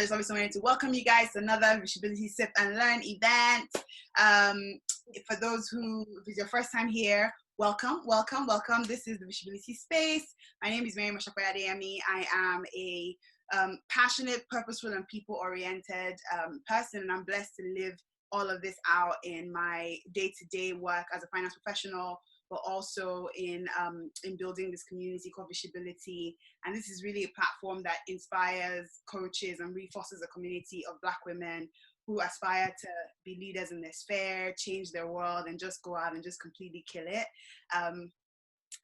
just obviously wanted to welcome you guys to another viSHEbility Sip and Learn event. For those who, if it's your first time here, welcome. This is the viSHEbility space. My name is Mary Adeyemi. I am a passionate, purposeful, and people-oriented person, and I'm blessed to live all of this out in my day-to-day work as a finance professional, but also in building this community called viSHEbility. And this is really a platform that inspires, coaches, and reinforces a community of Black women who aspire to be leaders in their sphere, change their world, and just go out and just completely kill it.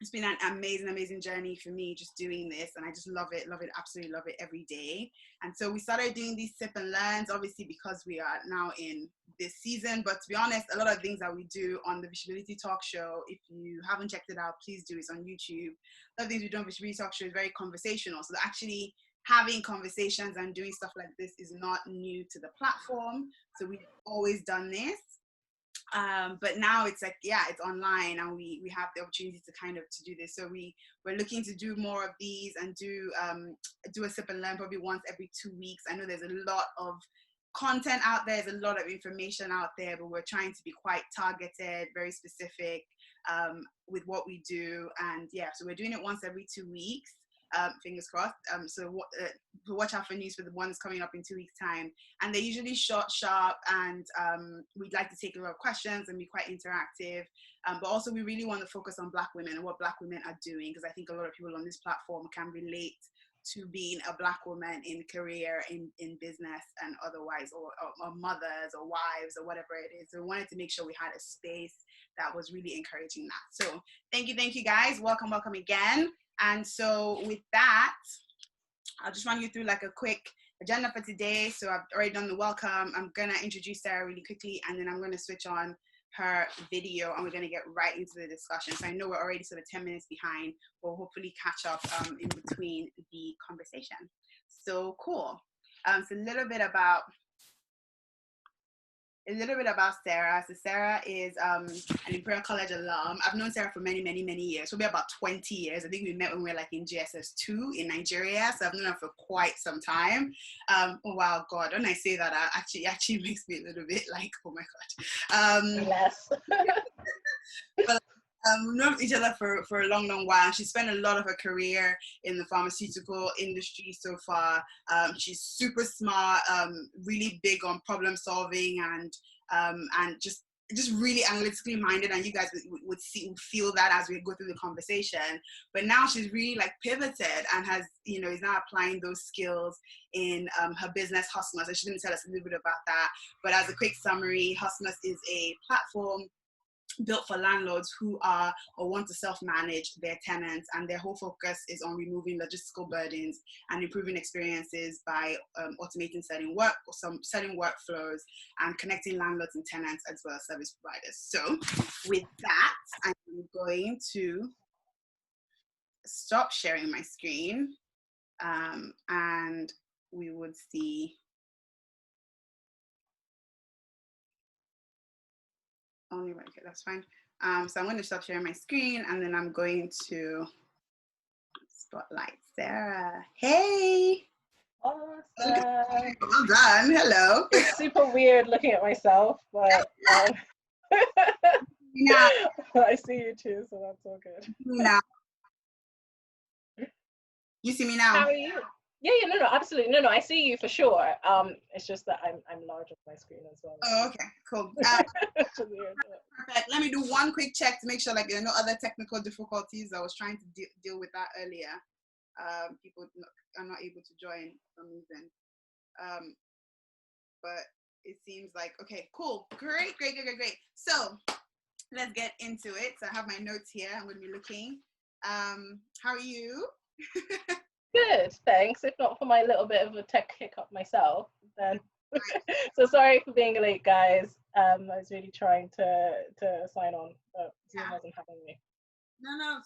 It's been an amazing journey for me just doing this, and I just love it, absolutely love it every day. And so we started doing these sip and learns, obviously because we are now in this season, but to be honest, a lot of things that we do on the viSHEbility talk show, if you haven't checked it out, please do. It's on YouTube. A lot of things we do on the viSHEbility talk show is very conversational, so actually having conversations and doing stuff like this is not new to the platform. So we've always done this. But now it's like, yeah, it's online, and we have the opportunity to kind of to do this. So we're looking to do more of these and do a sip and learn probably once every 2 weeks. I know there's a lot of content out there, there's a lot of information out there, but we're trying to be quite targeted, very specific with what we do. And yeah, so we're doing it once every 2 weeks. Fingers crossed. So watch out for news for the ones coming up in 2 weeks' time. And they're usually short, sharp, and we'd like to take a lot of questions and be quite interactive. But also we really want to focus on Black women and what Black women are doing, because I think a lot of people on this platform can relate to being a Black woman in career, in business, and otherwise, or mothers or wives or whatever it is. So we wanted to make sure we had a space that was really encouraging that. So thank you guys. Welcome again. And so with that, I'll just run you through like a quick agenda for today. So I've already done the welcome. I'm going to introduce Sarah really quickly, and then I'm going to switch on her video, and we're going to get right into the discussion. So I know we're already sort of 10 minutes behind. We'll hopefully catch up in between the conversation. So cool. So a little bit about Sarah. So Sarah is an Imperial College alum. I've known Sarah for many years, probably about 20 years. I think we met when we were like in GSS2 in Nigeria. So I've known her for quite some time. Oh wow, God, when I say that, actually makes me a little bit like, oh my God. Yes. But we've known each other for a long while. She spent a lot of her career in the pharmaceutical industry so far. She's super smart, really big on problem solving, and just really analytically minded. And you guys would feel that as we go through the conversation. But now she's really like pivoted and has, is now applying those skills in her business Husmus. So she's going to tell us a little bit about that. But as a quick summary, Husmus is a platform built for landlords who are or want to self-manage their tenants, and their whole focus is on removing logistical burdens and improving experiences by automating certain workflows and connecting landlords and tenants as well as service providers. So with that, I'm going to stop sharing my screen, and we would see. Only right, okay, that's fine. So I'm going to stop sharing my screen, and then I'm going to spotlight Sarah. Hey. Awesome. Well done. Hello. It's super weird looking at myself, but yeah. I see you too, so that's all good. Now. You see me now? How are you? Yeah, no, absolutely. No, I see you for sure. It's just that I'm large on my screen as well. Oh, okay, cool. Perfect. Let me do one quick check to make sure like there are no other technical difficulties. I was trying to deal with that earlier. People are not able to join for some reason. But it seems like, okay, cool. Great. So let's get into it. So I have my notes here. I'm going to be looking. How are you? Good, thanks. If not for my little bit of a tech hiccup myself, then so sorry for being late, guys. I was really trying to sign on, but Zoom wasn't having me. No,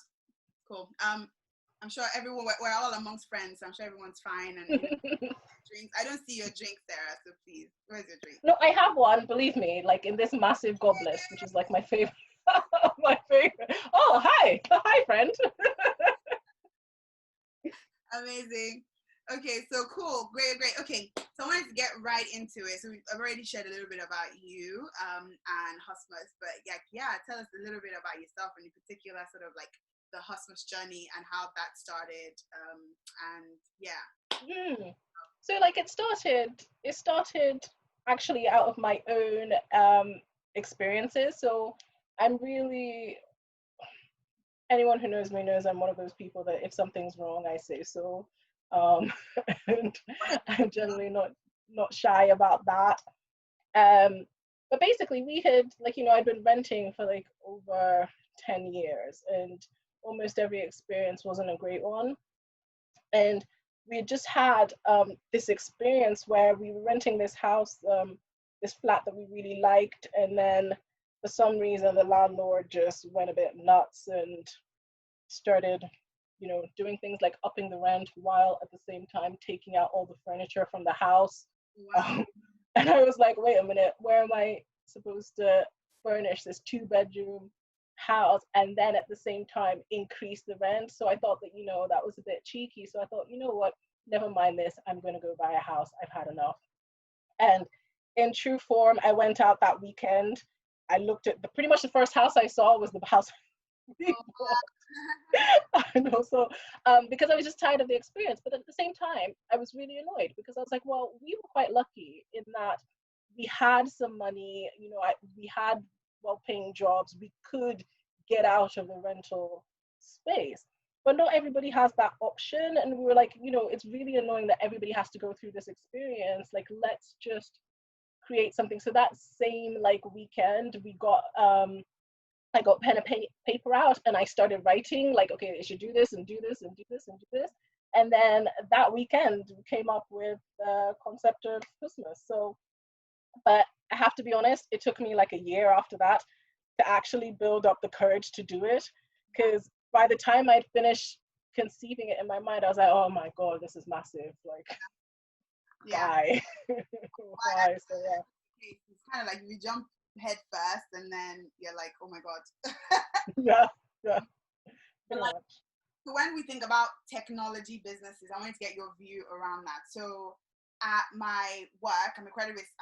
cool. I'm sure we're all amongst friends, so I'm sure everyone's fine. And drinks. I don't see your drink, Sarah, so please, where's your drink? No, I have one, believe me, like in this massive goblet, which is like my favorite. My favorite. Oh, hi, friend. Amazing. Okay, so cool. Great, great. Okay, so I wanted to get right into it. So I've already shared a little bit about you and Husmus, but yeah, tell us a little bit about yourself and in particular sort of like the Husmus journey and how that started. And yeah. So like it started actually out of my own experiences. So I'm really, anyone who knows me knows I'm one of those people that if something's wrong, I say so. And I'm generally not shy about that. But basically we had like, I'd been renting for like over 10 years and almost every experience wasn't a great one. And we had just had this experience where we were renting this house, this flat that we really liked, and then for some reason the landlord just went a bit nuts and started, doing things like upping the rent while at the same time taking out all the furniture from the house. Wow. And I was like, wait a minute, where am I supposed to furnish this 2-bedroom house and then at the same time increase the rent? So I thought that, that was a bit cheeky. So I thought, you know what, never mind this, I'm going to go buy a house. I've had enough. And in true form, I went out that weekend. I looked at pretty much the first house I saw was the house I know. So because I was just tired of the experience, but at the same time I was really annoyed because I was like, well, we were quite lucky in that we had some money, we had well-paying jobs, we could get out of the rental space, but not everybody has that option. And we were like, it's really annoying that everybody has to go through this experience. Like, let's just create something. So that same like weekend we got I got pen and paper out and I started writing like, okay, I should do this and do this and do this and do this. And then that weekend we came up with the concept of Husmus. So, but I have to be honest, it took me like a year after that to actually build up the courage to do it. Because by the time I'd finished conceiving it in my mind, I was like, oh my God, this is massive. Like, why? Why? So yeah. It's kind of like you jump head first and then you're like, oh my God. Yeah. Like, so when we think about technology businesses, I wanted to get your view around that. So at my work, I'm a credit risk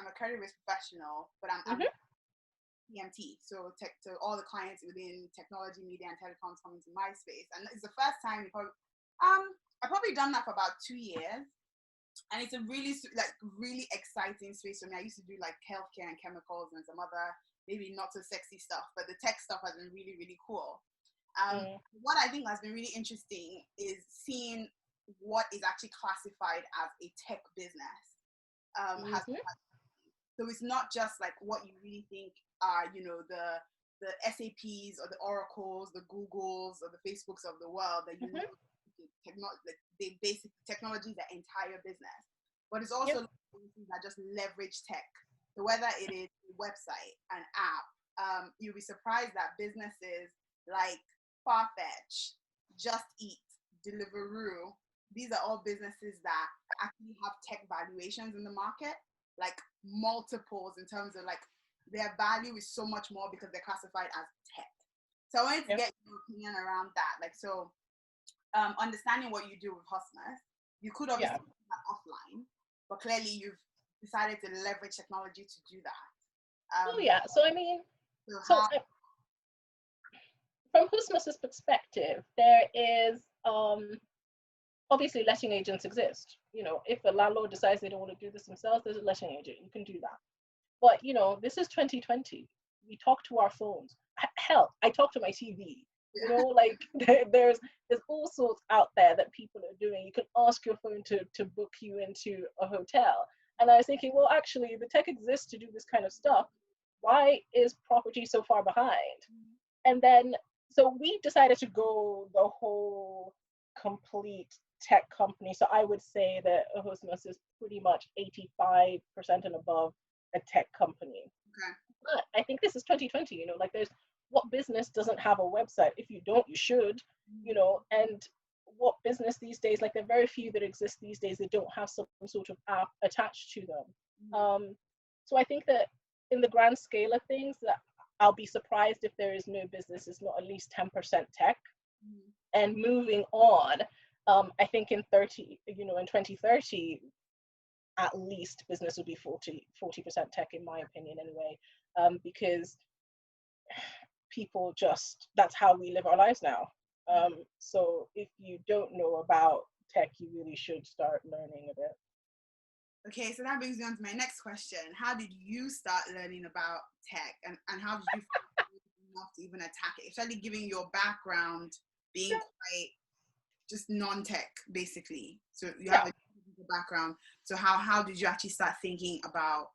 professional, but I'm PMT. So all the clients within technology, media, and telecoms come into my space, and it's the first time. I've probably done that for about 2 years, and it's a really exciting space for me. I used to do like healthcare and chemicals and some other maybe not so sexy stuff, but the tech stuff has been really, really cool. What I think has been really interesting is seeing what is actually classified as a tech business. So it's not just like what you really think are, the SAPs or the Oracles, the Googles or the Facebooks of the world that technology is their entire business. But it's also businesses that just leverage tech. So whether it is a website, an app, you'll be surprised that businesses like Farfetch, Just Eat, Deliveroo, these are all businesses that actually have tech valuations in the market, like multiples in terms of like their value is so much more because they're classified as tech. So I wanted to get your opinion around that. Like, so understanding what you do with Husmus, you could obviously do that offline, but clearly you've decided to leverage technology to do that. So I mean, from Husmus's perspective, there is obviously letting agents exist. If a landlord decides they don't want to do this themselves, there's a letting agent. You can do that. But this is 2020. We talk to our phones. Hell, I talk to my TV. Like there's all sorts out there that people are doing. You can ask your phone to book you into a hotel. And I was thinking, well, actually, the tech exists to do this kind of stuff. Why is property so far behind? And then, so we decided to go the whole complete tech company. So I would say that Husmus is pretty much 85% and above a tech company. Okay. But I think this is 2020, like what business doesn't have a website? If you don't, you should, and what business these days, like there are very few that exist these days that don't have some sort of app attached to them. So I think that in the grand scale of things, that I'll be surprised if there is no business is not at least 10% tech. And moving on, I think in 2030, at least business would be 40% tech, in my opinion, anyway, because people that's how we live our lives now. So if you don't know about tech, you really should start learning a bit. Okay, so that brings me on to my next question. How did you start learning about tech, and how did you feel enough to even attack it, especially given your background being quite just non-tech, basically? So you have a background. So how did you actually start thinking about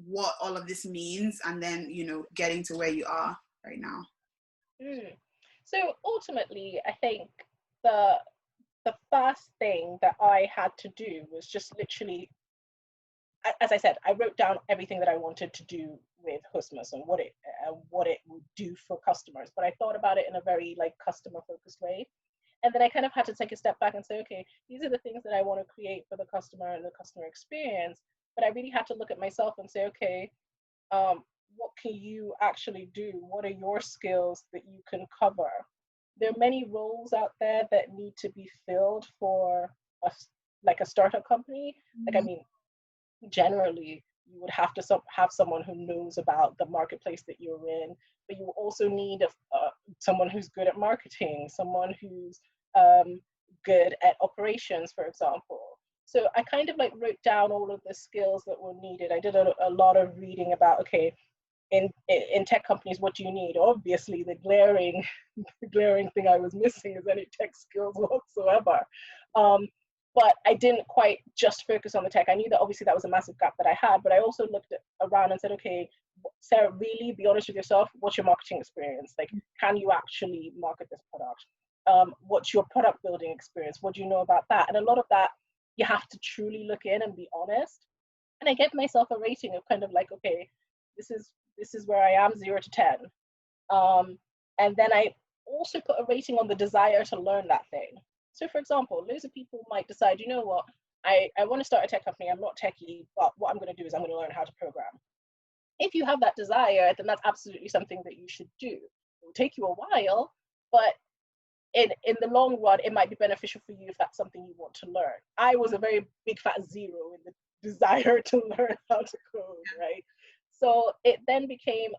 what all of this means, and then, you know, getting to where you are right now? So ultimately, I think the first thing that I had to do was just literally, as I said, I wrote down everything that I wanted to do with Husmus and what it would do for customers. But I thought about it in a very like customer focused way. And then I kind of had to take a step back and say, okay, these are the things that I want to create for the customer and the customer experience. But I really had to look at myself and say, okay, what can you actually do? What are your skills that you can cover? There are many roles out there that need to be filled for a startup company. Like, I mean, generally, you would have to have someone who knows about the marketplace that you're in, but you also need someone who's good at marketing, someone who's good at operations, for example. So I kind of like wrote down all of the skills that were needed. I did a lot of reading about, okay, in tech companies, what do you need? Obviously, the glaring thing I was missing is any tech skills whatsoever. But I didn't quite just focus on the tech. I knew that obviously that was a massive gap that I had, but I also looked around and said, okay, Sarah, really be honest with yourself. What's your marketing experience? Like, can you actually market this product? What's your product building experience? What do you know about that? And a lot of that, you have to truly look in and be honest. And I gave myself a rating of kind of like, okay, this is where I am, 0 to 10. And then I also put a rating on the desire to learn that thing. So for example, loads of people might decide, you know what, I want to start a tech company. I'm not techie, but what I'm going to do is I'm going to learn how to program. If you have that desire, then that's absolutely something that you should do. It will take you a while, but in the long run, it might be beneficial for you if that's something you want to learn. I was a very big fat 0 in the desire to learn how to code, right? So it then became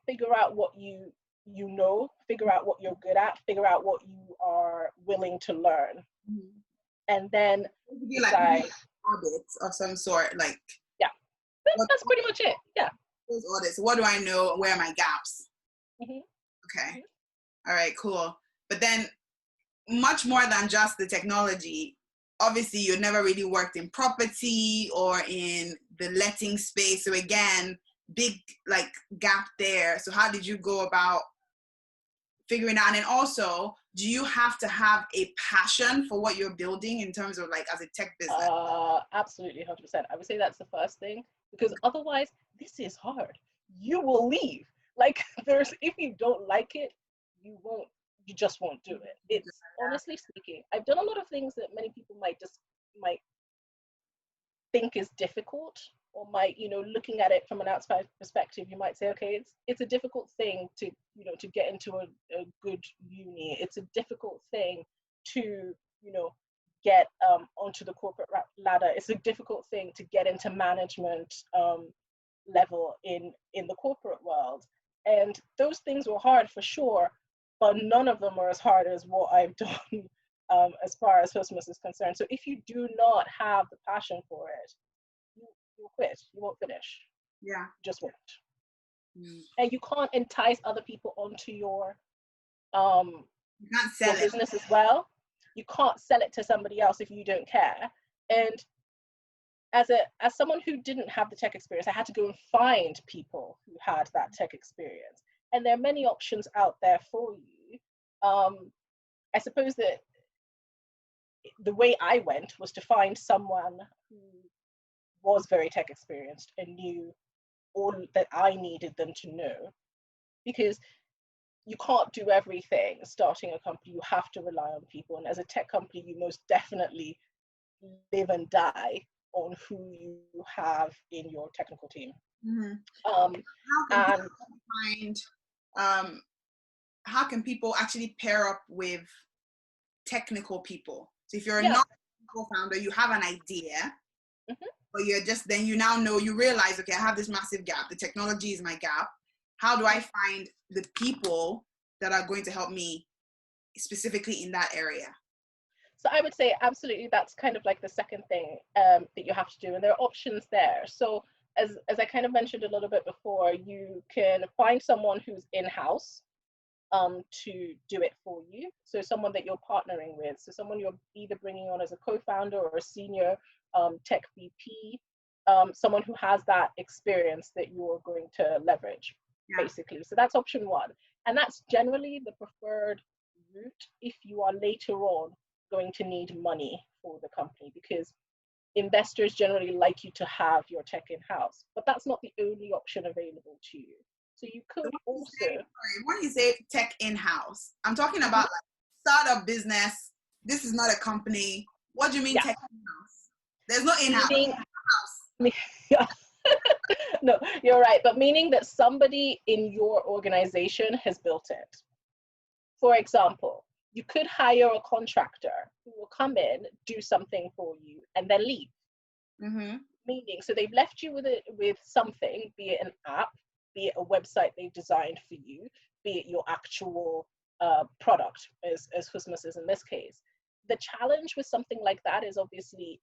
figure out what you know, figure out what you're good at, figure out what you are willing to learn, and then decide. Like audits of some sort, like that's pretty much it. Yeah. Those audits. What do I know? Where are my gaps? Okay. All right. Cool. But then, much more than just the technology. Obviously, you never really worked in property or in the letting space. So again, big like gap there. So how did you go about figuring out? And then also, do you have to have a passion for what you're building in terms of like as a tech business? Absolutely, 100%. I would say that's the first thing, because otherwise, this is hard. You will leave. Like, if you don't like it, you just won't do it. It's honestly speaking, I've done a lot of things that many people might think is difficult, or might, looking at it from an outside perspective, you might say, okay, it's a difficult thing to get into a good uni. It's a difficult thing to, get onto the corporate ladder. It's a difficult thing to get into management level in the corporate world. And those things were hard for sure, but none of them are as hard as what I've done as far as Husmus is concerned. So if you do not have the passion for it, you'll quit. You won't finish. Yeah. You just won't. And you can't entice other people onto your you can't sell your business as well. You can't sell it to somebody else if you don't care. And as someone who didn't have the tech experience, I had to go and find people who had that tech experience. And there are many options out there for you. I suppose that the way I went was to find someone who was very tech experienced and knew all that I needed them to know, because you can't do everything starting a company. You have to rely on people, and as a tech company, you most definitely live and die on who you have in your technical team. How can people actually pair up with technical people. So if you're Yeah. not a co-founder, you have an idea, but then you now know, you realize, okay, I have this massive gap. The technology is my gap. How do I find the people that are going to help me specifically in that area? So I would say absolutely that's kind of like the second thing that you have to do, and there are options there. So as I kind of mentioned a little bit before, you can find someone who's in-house to do it for you. So someone that you're partnering with, so someone you're either bringing on as a co-founder or a senior tech VP, someone who has that experience that you're going to leverage, basically. So that's option one. And that's generally the preferred route if you are later on going to need money for the company, because investors generally like you to have your tech in-house, but that's not the only option available to you. So you could when you say tech in-house, I'm talking about like startup business. This is not a company. What do you mean tech in-house? There's no in-house. Yeah. No, you're right, but meaning that somebody in your organization has built it. For example, you could hire a contractor who will come in, do something for you, and then leave. Meaning, so they've left you with something, be it an app, be it a website they've designed for you, be it your actual product, as Husmus is in this case. The challenge with something like that is obviously,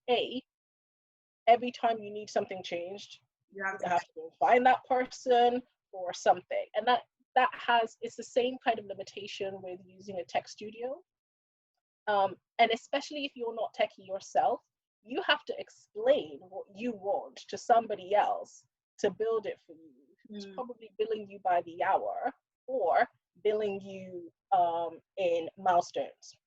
every time you need something changed, you have to go find that person or something. And it's the same kind of limitation with using a tech studio. And especially if you're not techie yourself, you have to explain what you want to somebody else to build it for you, who's probably billing you by the hour or billing you in milestones.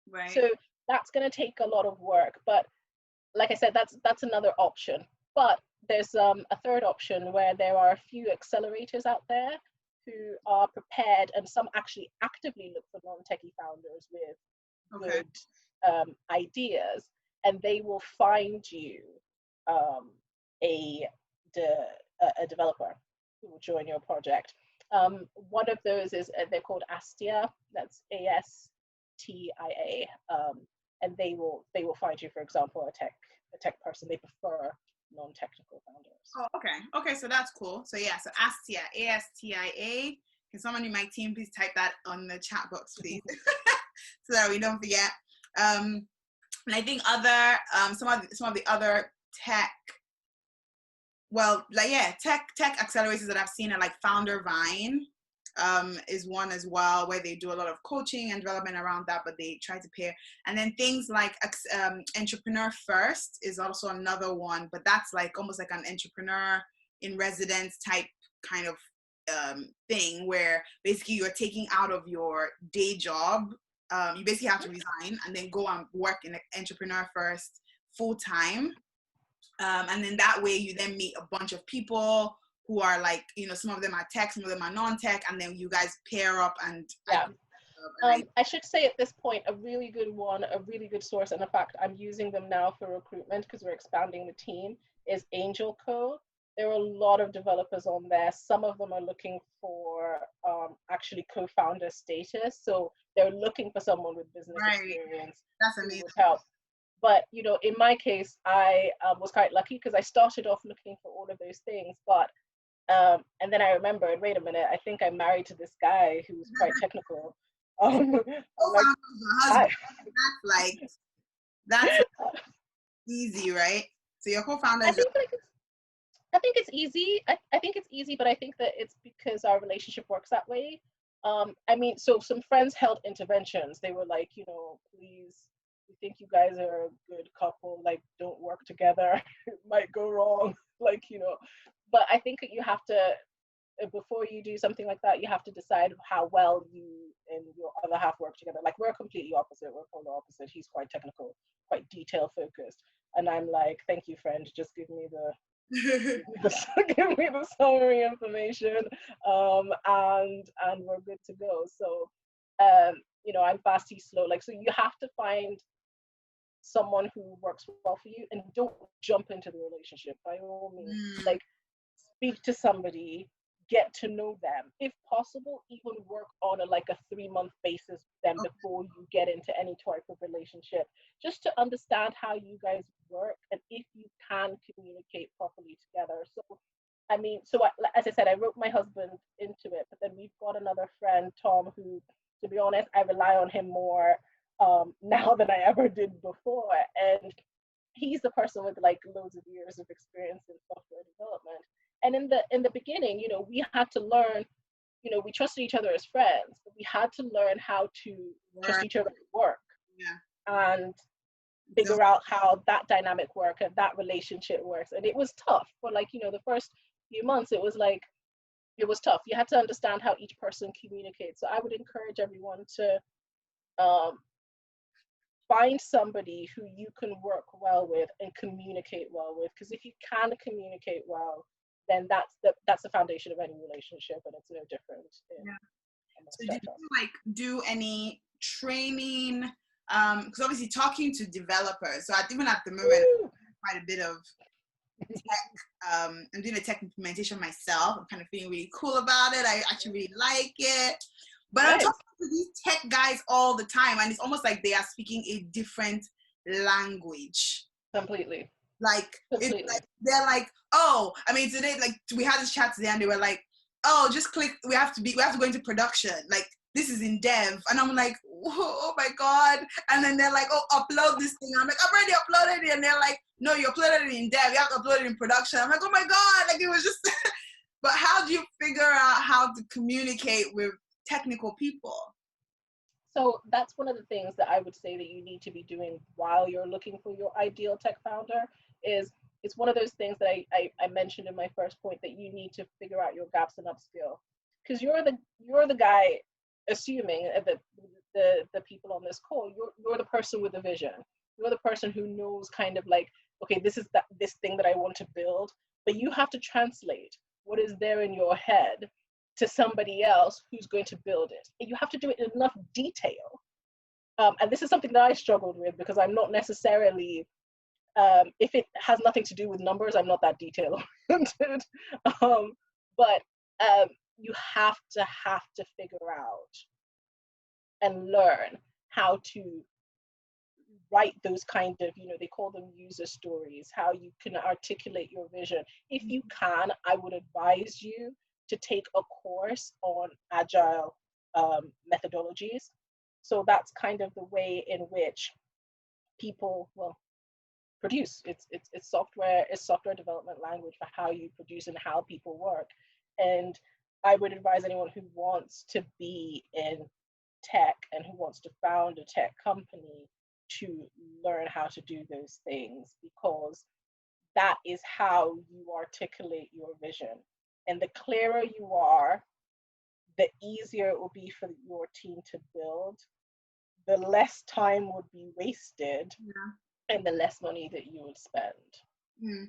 Right. So that's going to take a lot of work. But like I said, that's another option. But there's a third option where there are a few accelerators out there who are prepared, and some actually actively look for non-techie founders with good ideas, and they will find you a developer who will join your project. One of those is they're called Astia. That's ASTIA, and they will find you, for example, a tech person. They prefer non-technical founders. Oh, okay, so that's cool. So yeah, so Astia, ASTIA. Can someone in my team please type that on the chat box, please, so that we don't forget. And I think other some of the other tech, tech accelerators that I've seen are like Founder Vine, is one as well, where they do a lot of coaching and development around that, but they try to pair. And then things like Entrepreneur First is also another one, but that's like almost like an entrepreneur in residence type kind of thing, where basically you're taking out of your day job. You basically have to resign and then go and work in Entrepreneur First full time. And then that way you then meet a bunch of people who are like, some of them are tech, some of them are non-tech, and then you guys pair up and I should say at this point, a really good one, a really good source, and in fact, I'm using them now for recruitment because we're expanding the team, is Angel Co. There are a lot of developers on there. Some of them are looking for actually co-founder status. So they're looking for someone with business experience. That's amazing. Who would help. But, in my case, I was quite lucky because I started off looking for all of those things. But and then I remembered, wait a minute, I think I'm married to this guy who's quite technical. That's easy, right? So your co-founder is I think it's easy. I think it's easy, but I think that it's because our relationship works that way. So some friends held interventions. They were like, please, we think you guys are a good couple. Like, don't work together. It might go wrong. But I think that you have to, before you do something like that, you have to decide how well you and your other half work together. Like, we're completely opposite. We're polar opposite. He's quite technical, quite detail focused. And I'm like, thank you, friend. Just give me the give me the summary information, and we're good to go. So, I'm fast, he's slow. Like, so you have to find someone who works well for you, and don't jump into the relationship by all means. Like, speak to somebody, get to know them. If possible, even work on like a 3-month basis with them before you get into any type of relationship, just to understand how you guys work and if you can communicate properly together. So, I mean, as I said, I wrote my husband into it, but then we've got another friend, Tom, who, to be honest, I rely on him more now than I ever did before. And he's the person with like loads of years of experience in software development. And in the beginning, you know, we had to learn, you know, we trusted each other as friends, but we had to learn how to trust each other at work. Yeah. And figure out how that dynamic works and that relationship works. And it was tough for, like, you know, the first few months, it was tough. You had to understand how each person communicates. So I would encourage everyone to find somebody who you can work well with and communicate well with, because if you can communicate well, then that's the foundation of any relationship, and it's no different. So did you like do any training? Because obviously talking to developers, so even at the moment, quite a bit of tech. I'm doing a tech implementation myself. I'm kind of feeling really cool about it. I actually really like it. But I'm talking to these tech guys all the time, and it's almost like they are speaking a different language. Completely. Like, it's like they're like, oh, I mean, today, like, we had this chat today, and they were like, oh, just click. We have to go into production. Like, this is in dev, and I'm like, oh my god. And then they're like, oh, upload this thing. I'm like, I've already uploaded it, and they're like, no, you uploaded it in dev. You have to upload it in production. I'm like, oh my god, like, it was just. But how do you figure out how to communicate with technical people? So that's one of the things that I would say that you need to be doing while you're looking for your ideal tech founder. Is it's one of those things that I mentioned in my first point, that you need to figure out your gaps and upskill, because you're the guy, assuming that the people on this call, you're the person with the vision. You're the person who knows kind of like, okay, this is this thing that I want to build, but you have to translate what is there in your head to somebody else who's going to build it. And you have to do it in enough detail. And this is something that I struggled with, because I'm not necessarily, if it has nothing to do with numbers, I'm not that detail oriented. But you have to figure out and learn how to write those kind of, you know, they call them user stories, how you can articulate your vision. If you can, I would advise you to take a course on agile methodologies. So that's kind of the way in which people will produce. It's software development language for how you produce and how people work. And I would advise anyone who wants to be in tech and who wants to found a tech company to learn how to do those things, because that is how you articulate your vision. And the clearer you are, the easier it will be for your team to build, the less time would be wasted, and the less money that you would spend.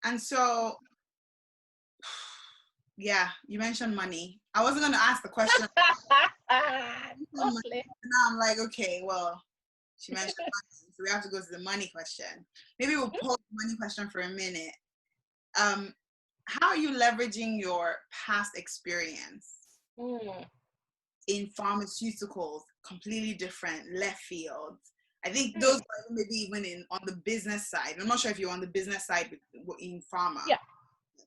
And so, yeah, you mentioned money. I wasn't going to ask the question. Now I'm like, okay, well, she mentioned money, so we have to go to the money question. Maybe we'll pause the money question for a minute. How are you leveraging your past experience in pharmaceuticals? Completely different, left field. I think those are maybe even on the business side. I'm not sure if you're on the business side in pharma. Yeah.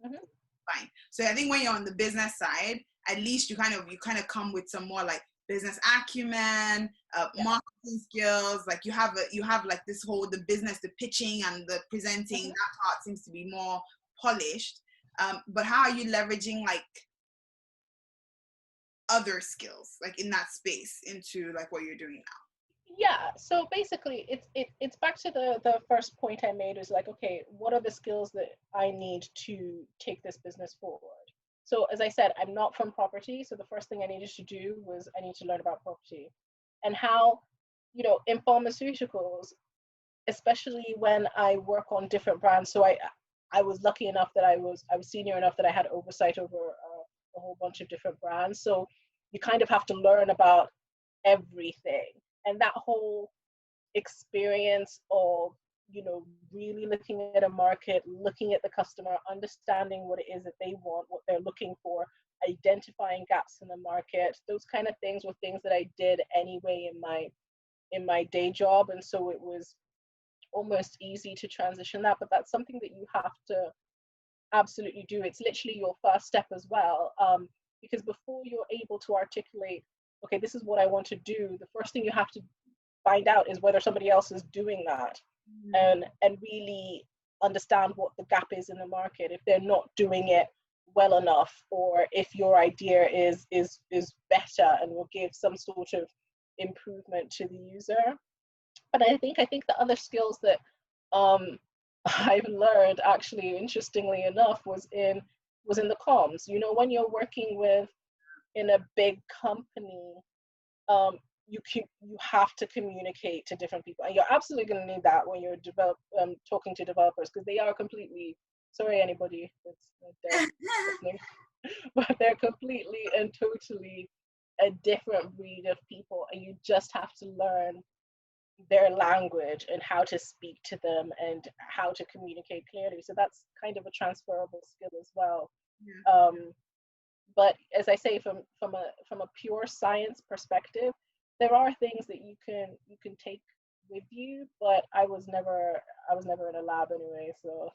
Fine. So I think when you're on the business side, at least you kind of come with some more like business acumen, marketing skills. Like you have like this whole, the business, the pitching and the presenting, that part seems to be more polished. But how are you leveraging like other skills like in that space into like what you're doing now? Yeah, so basically it's back to the first point I made, is like, okay, what are the skills that I need to take this business forward? So as I said, I'm not from property, so the first thing I needed to do was I need to learn about property and how, you know, in pharmaceuticals, especially when I work on different brands. So I was lucky enough that I was senior enough that I had oversight over a whole bunch of different brands. So you kind of have to learn about everything. And that whole experience of you know, really looking at a market, looking at the customer, understanding what it is that they want, what they're looking for, identifying gaps in the market. Those kind of things were things that I did anyway in my day job, and so it was almost easy to transition that. But that's something that you have to absolutely do. It's literally your first step as well, because before you're able to articulate, okay, this is what I want to do, the first thing you have to find out is whether somebody else is doing that, and really understand what the gap is in the market, if they're not doing it well enough, or if your idea is better and will give some sort of improvement to the user. But I think the other skills that I've learned, actually, interestingly enough, was in the comms. You know, when you're working in a big company, you have to communicate to different people, and you're absolutely going to need that when you're talking to developers, because they are completely, sorry anybody that's listening, but they're completely and totally a different breed of people, and you just have to learn their language and how to speak to them and how to communicate clearly. So that's kind of a transferable skill as well. Yeah. But as I say, from a pure science perspective, there are things that you can take with you, but I was never in a lab anyway, so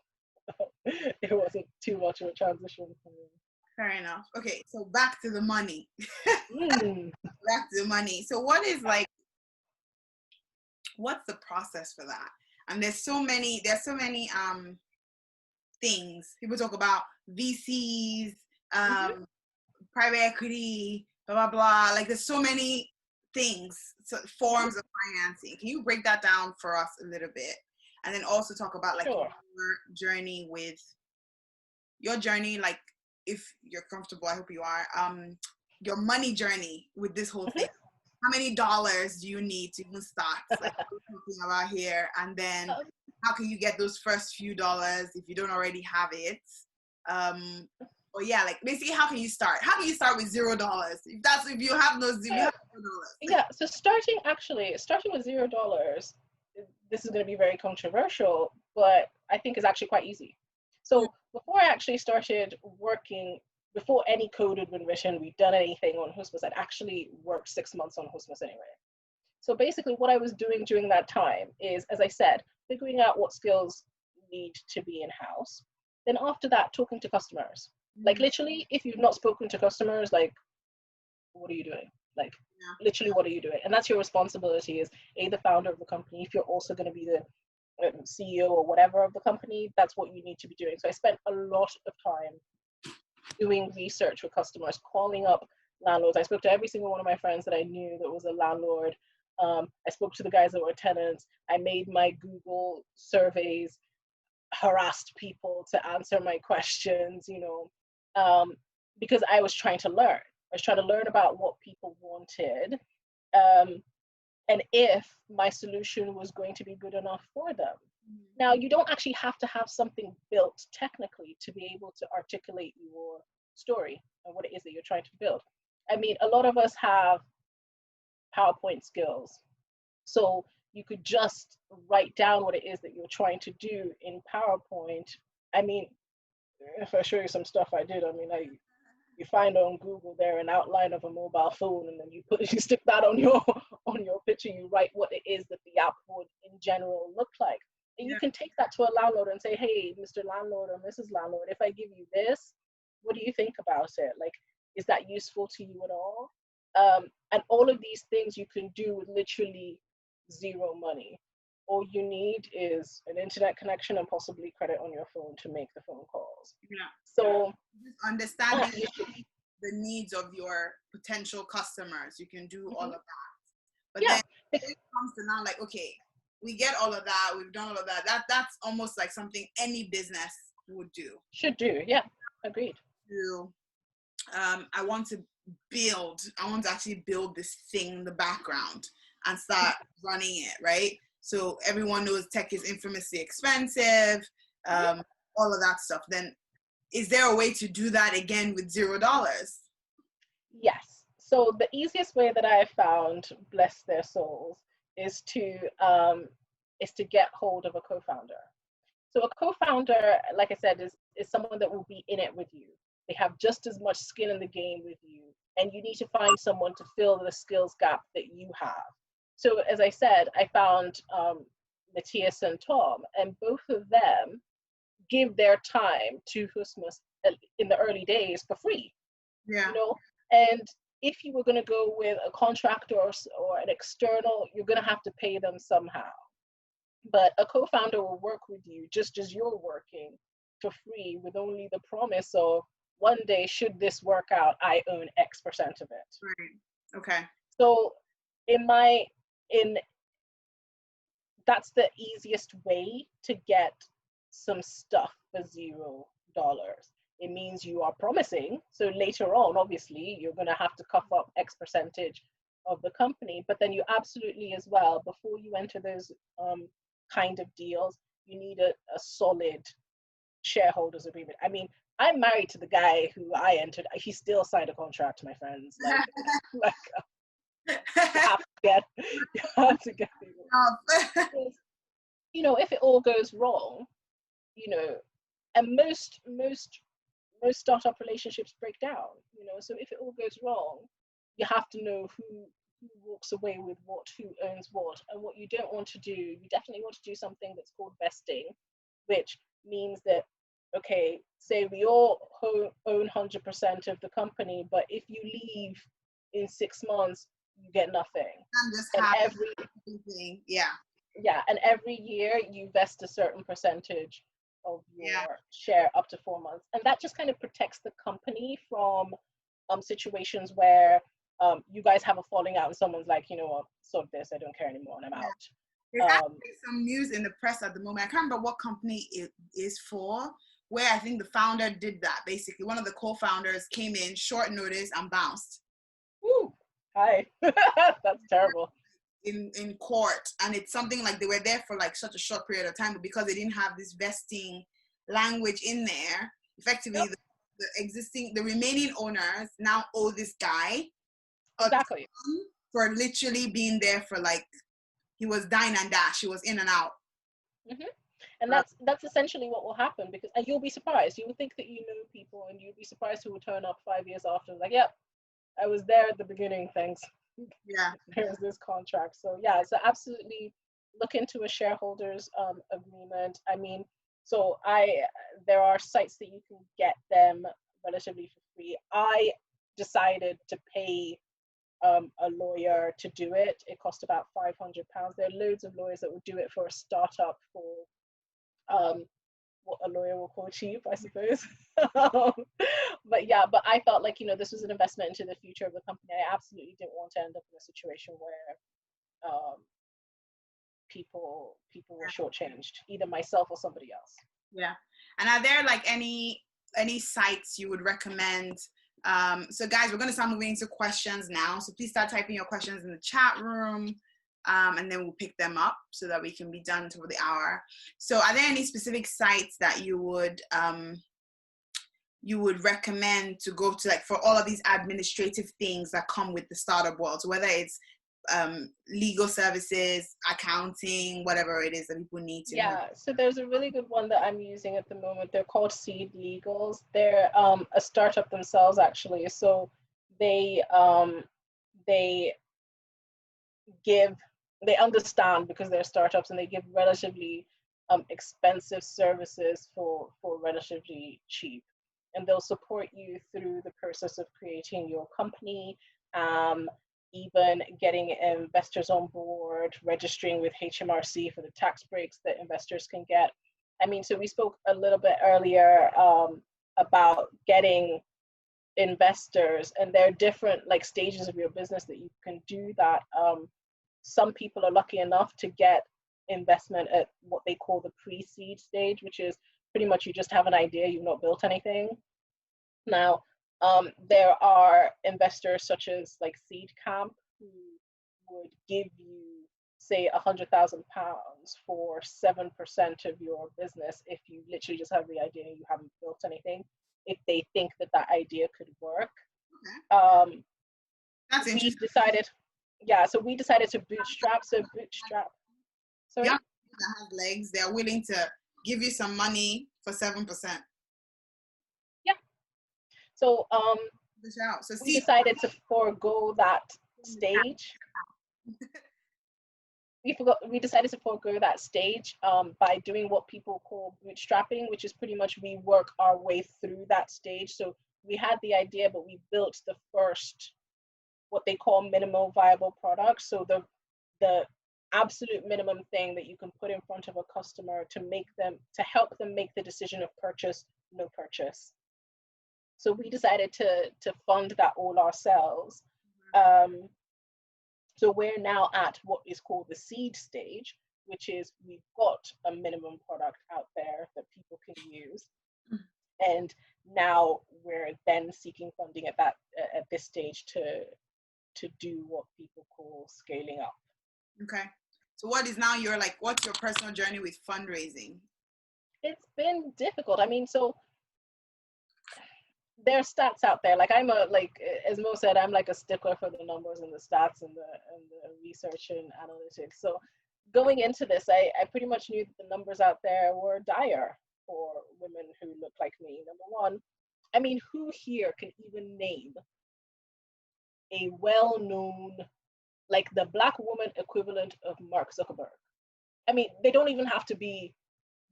it wasn't too much of a transition for me. Fair enough. Okay, so back to the money. Back to the money. So what's the process for that? And there's so many things. People talk about VCs, private equity, blah, blah, blah. Like, there's so many things, so forms of financing. Can you break that down for us a little bit? And then also talk about like your journey, like, if you're comfortable, I hope you are, your money journey with this whole thing. How many dollars do you need to even start, like we're talking about here? And then how can you get those first few dollars if you don't already have it? Or yeah, like basically, how can you start? How can you start with $0? If you have $0. Yeah, so starting with $0, this is going to be very controversial, but I think it's actually quite easy. So before I actually started working, before any code had been written, we'd done anything on Husmus, I'd actually worked 6 months on Husmus anyway. So basically what I was doing during that time is, as I said, figuring out what skills need to be in-house. Then after that, talking to customers. Like literally, if you've not spoken to customers, like, what are you doing? Like, literally, what are you doing? And that's your responsibility as the founder of the company. If you're also going to be the CEO or whatever of the company, that's what you need to be doing. So I spent a lot of time doing research with customers, calling up landlords. I spoke to every single one of my friends that I knew that was a landlord. I spoke to the guys that were tenants. I made my Google surveys, harassed people to answer my questions, because I was trying to learn. I was trying to learn about what people wanted, and if my solution was going to be good enough for them. Now, you don't actually have to have something built technically to be able to articulate your story and what it is that you're trying to build. I mean, a lot of us have PowerPoint skills. So you could just write down what it is that you're trying to do in PowerPoint. I mean, if I show you some stuff I did, you find on Google there an outline of a mobile phone, and then you stick that on your picture. You write what it is that the app would in general look like, and you can take that to a landlord and say, hey, Mr. Landlord or Mrs. Landlord, if I give you this, what do you think about it? Like, is that useful to you at all? And all of these things you can do with literally zero money. All you need is an internet connection and possibly credit on your phone to make the phone calls. Yeah. So just understanding the needs of your potential customers, you can do all of that. But then it comes to now, like, okay, we get all of that, we've done all of that. That's almost like something any business would do. Should do, yeah, agreed. I want to actually build this thing in the background and start running it, right? So everyone knows tech is infamously expensive, all of that stuff. Then is there a way to do that again with $0? Yes. So the easiest way that I have found, bless their souls, is to is to get hold of a co-founder. So a co-founder, like I said, is someone that will be in it with you. They have just as much skin in the game with you, and you need to find someone to fill the skills gap that you have. So as I said, I found Matthias and Tom, and both of them give their time to Husmus in the early days for free. Yeah. You know, and if you were going to go with a contractor or an external, you're going to have to pay them somehow. But a co-founder will work with you just as you're working for free, with only the promise of one day, should this work out, I own X% of it. Right. Okay. So that's the easiest way to get some stuff for $0. It means you are promising. So later on, obviously, you're going to have to cough up X% of the company. But then you absolutely as well, before you enter those kind of deals, you need a solid shareholders agreement. I mean, I'm married to the guy who I entered. He still signed a contract, my friends. Like you have to get people. You know, if it all goes wrong, you know, and most startup relationships break down, you know. So if it all goes wrong, you have to know who walks away with what, who owns what. And what you don't want to do, you definitely want to do something that's called vesting, which means that, okay, say we all own 100% of the company, but if you leave in 6 months, you get nothing. And everything, and every year you vest a certain percentage of your share up to 4 months, and that just kind of protects the company from situations where you guys have a falling out and someone's like, you know what, sort this, I don't care anymore, and I'm out. There's actually some news in the press at the moment. I can't remember what company it is for, where I think the founder did that. Basically, one of the co-founders came in short notice and bounced. Ooh, hi. That's terrible. In court, and it's something like they were there for like such a short period of time, but because they didn't have this vesting language in there, effectively the remaining owners now owe this guy exactly for literally being there for like, he was dine and dash, he was in and out. Mm-hmm. And that's essentially what will happen, because and you'll be surprised. You would think that you know people, and you'll be surprised who will turn up 5 years after, like, yep, I was there at the beginning, thanks. There's this contract. So so absolutely look into a shareholders agreement. I mean, so there are sites that you can get them relatively for free. I decided to pay a lawyer to do it. It cost about £500. There are loads of lawyers that will do it for a startup for what a lawyer will call cheap, I suppose. But I felt like, you know, this was an investment into the future of the company. I absolutely didn't want to end up in a situation where people were shortchanged, either myself or somebody else. Yeah. And are there like any sites you would recommend? So guys, we're going to start moving into questions now. So please start typing your questions in the chat room. And then we'll pick them up so that we can be done for the hour. So are there any specific sites that you would recommend to go to, like, for all of these administrative things that come with the startup world? So whether it's legal services, accounting, whatever it is that people need to know. So there's a really good one that I'm using at the moment. They're called Seed Legals. They're a startup themselves, actually. So they understand, because they're startups, and they give relatively expensive services for relatively cheap, and they'll support you through the process of creating your company, even getting investors on board, registering with HMRC for the tax breaks that investors can get. I mean, so we spoke a little bit earlier about getting investors, and there are different like stages of your business that you can do that. Some people are lucky enough to get investment at what they call the pre-seed stage, which is pretty much you just have an idea, you've not built anything. Now, there are investors such as like Seed Camp, who would give you, say, £100,000 for 7% of your business if you literally just have the idea and you haven't built anything, if they think that idea could work. Okay. That's interesting. So we decided to bootstrap. So bootstrap. Sorry? that has legs, they are willing to give you some money for 7%. Yeah. So So we decided to forego that stage. We decided to forego that stage by doing what people call bootstrapping, which is pretty much we work our way through that stage. So we had the idea, but we built the first, what they call minimal viable product. So the absolute minimum thing that you can put in front of a customer to help them make the decision of purchase, no purchase. So we decided to fund that all ourselves. So we're now at what is called the seed stage, which is we've got a minimum product out there that people can use. And now we're then seeking funding at this stage to do what people call scaling up. Okay. So what's your personal journey with fundraising? It's been difficult. I mean, so there are stats out there. Like as Mo said, I'm like a stickler for the numbers and the stats and the research and analytics. So going into this, I pretty much knew that the numbers out there were dire for women who look like me. Number one, I mean, who here can even name a well-known, like the Black woman equivalent of Mark Zuckerberg? I mean, they don't even have to be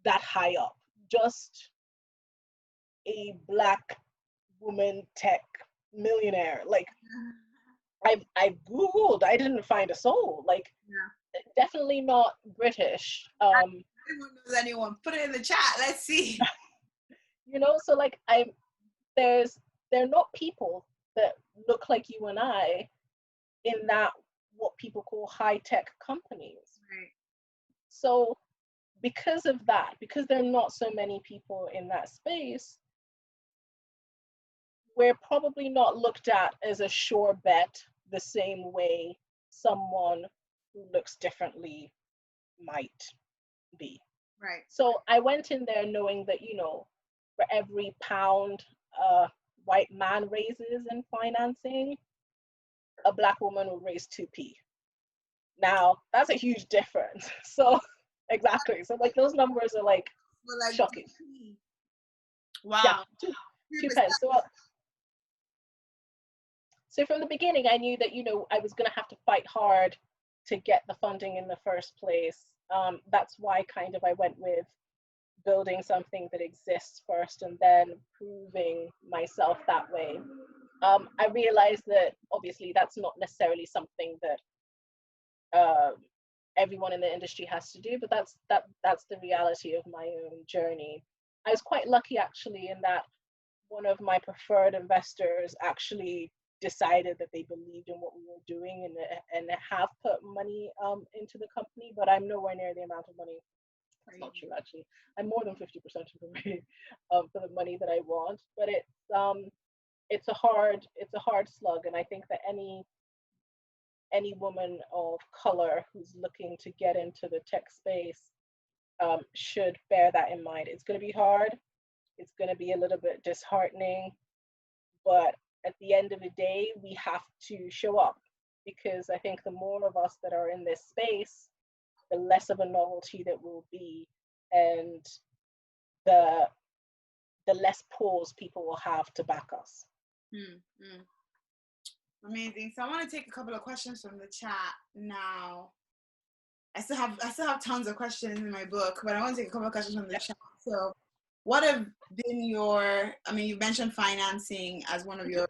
that high up, just a Black woman tech millionaire. Like I've Googled, I didn't find a soul. Like definitely not British. Anyone knows anyone, put it in the chat, let's see. So like there are not people that look like you and I in that what people call high-tech companies. Right. So because of that, because there are not so many people in that space, we're probably not looked at as a sure bet the same way someone who looks differently might be. Right. So I went in there knowing that, for every pound a white man raises in financing, a Black woman will raise 2p. Now, that's a huge difference. So, exactly. So, like, those numbers are like shocking. 2p. Wow. Yeah, 2 pence. So from the beginning, I knew that, I was going to have to fight hard to get the funding in the first place. That's why kind of I went with building something that exists first and then proving myself that way. I realized that obviously that's not necessarily something that everyone in the industry has to do, but that's the reality of my own journey. I was quite lucky actually in that one of my preferred investors actually decided that they believed in what we were doing and have put money into the company, but I'm nowhere near the amount of money. That's not true, actually. I'm more than 50% of the way for the money that I want, but it's a hard slug, and I think that any woman of color who's looking to get into the tech space should bear that in mind. It's going to be hard. It's going to be a little bit disheartening, but at the end of the day, we have to show up, because I think the more of us that are in this space, the less of a novelty that will be, and the less pause people will have to back us. Amazing. So I want to take a couple of questions from the chat now. I still have tons of questions in my book, but I want to take a couple of questions from the chat. So what have been you mentioned financing as one of your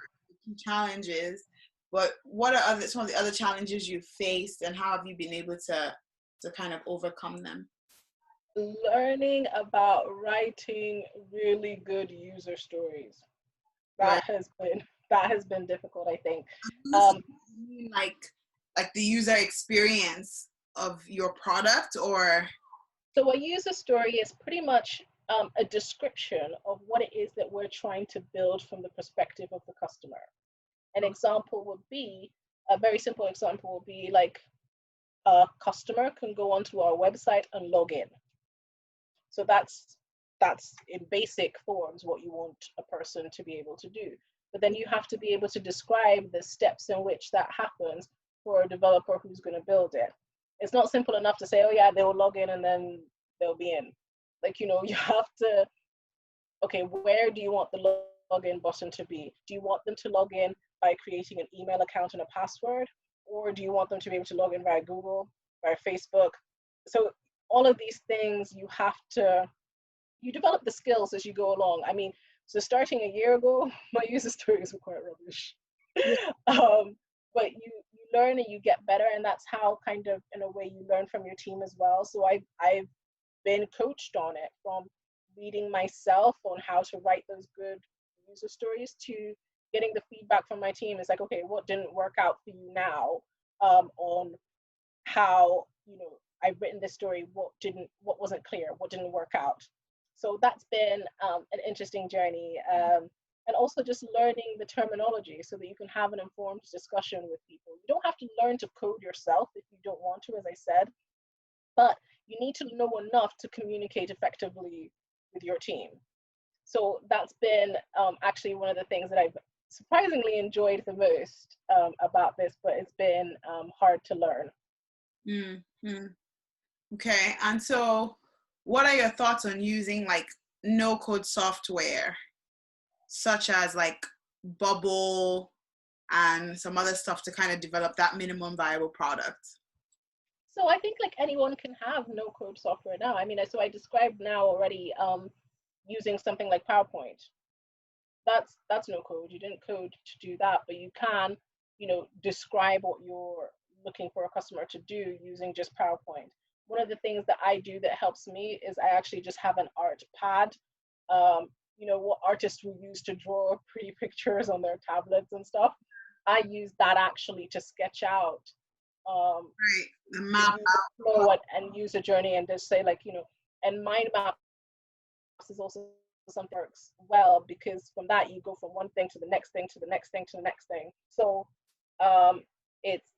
key challenges, but what are some of the other challenges you've faced, and how have you been able to kind of overcome them? Learning about writing really good user stories. That has been difficult, I think. Like the user experience of your product, or? So a user story is pretty much a description of what it is that we're trying to build from the perspective of the customer. An example would be, a very simple example would be like a customer can go onto our website and log in. So that's in basic forms what you want a person to be able to do. But then you have to be able to describe the steps in which that happens for a developer who's going to build it. It's not simple enough to say, oh yeah, they will log in and then they'll be in. Like, you know, you have to, okay, where do you want the login button to be? Do you want them to log in by creating an email account and a password? Or do you want them to be able to log in via Google, via Facebook? So all of these things, you develop the skills as you go along. I mean, so starting a year ago, my user stories were quite rubbish. But you learn and you get better, and that's how kind of, in a way, you learn from your team as well. So I've been coached on it, from reading myself on how to write those good user stories to getting the feedback from my team. It's like, okay, what didn't work out for you now, on how, you know, I've written this story, what wasn't clear, what didn't work out. So that's been an interesting journey. And also just learning the terminology so that you can have an informed discussion with people. You don't have to learn to code yourself if you don't want to, as I said, but you need to know enough to communicate effectively with your team. So that's been actually one of the things that I've surprisingly enjoyed the most about this, but it's been hard to learn. Mm-hmm. Okay, and so what are your thoughts on using like no-code software, such as like Bubble and some other stuff, to kind of develop that minimum viable product? So I think like anyone can have no-code software now. I mean, so I described now already using something like PowerPoint. That's no code. You didn't code to do that, but you can, you know, describe what you're looking for a customer to do using just PowerPoint. One of the things that I do that helps me is I actually just have an art pad. You know, what artists will use to draw pretty pictures on their tablets and stuff. I use that actually to sketch out right, the map flow and user journey, and just say like, you know, and mind maps is also something that works well, because from that you go from one thing to the next thing to the next thing to the next thing. So it's